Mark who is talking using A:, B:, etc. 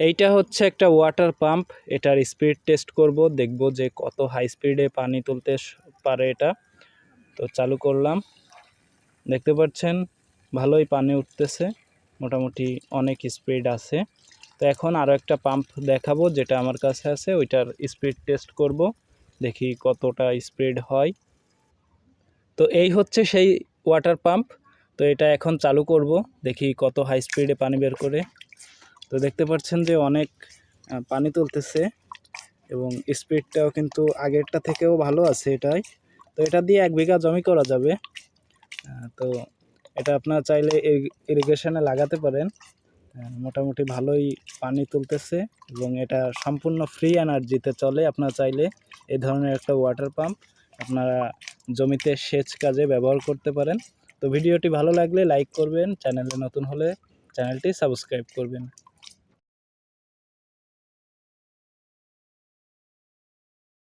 A: এইটা হচ্ছে একটা ওয়াটার পাম্প। এটার স্পিড টেস্ট করব, দেখব যে কত হাই স্পিডে পানি তুলতে পারে এটা। তো চালু করলাম, দেখতে পাচ্ছেন ভালোই পানি উঠতেছে, মোটামুটি অনেক স্পিড আছে। তো এখন আরও একটা পাম্প দেখাবো যেটা আমার কাছে আছে, ওইটার স্পিড টেস্ট করব, দেখি কতটা স্পিড হয়। তো এই হচ্ছে সেই ওয়াটার পাম্প। তো এটা এখন চালু করব, দেখি কত হাই স্পিডে পানি বের করে। তো দেখতে পাচ্ছেন যে অনেক পানি তুলতেছে এবং স্পিডটাও কিন্তু আগেরটা থেকেও ভালো আছে এটাই। তো এটা দিয়ে 1 বিঘা জমি করা যাবে। তো এটা আপনারা চাইলে ইরিগেশনে লাগাতে পারেন। মোটামুটি ভালোই পানি তুলতেছে এবং এটা সম্পূর্ণ ফ্রি এনার্জিতে চলে। আপনারা চাইলে এই ধরনের একটা ওয়াটার পাম্প আপনারা জমিতে সেচ কাজে ব্যবহার করতে পারেন। তো ভিডিওটি ভালো লাগলে লাইক করবেন, চ্যানেলে নতুন হলে চ্যানেলটি সাবস্ক্রাইব করবেন।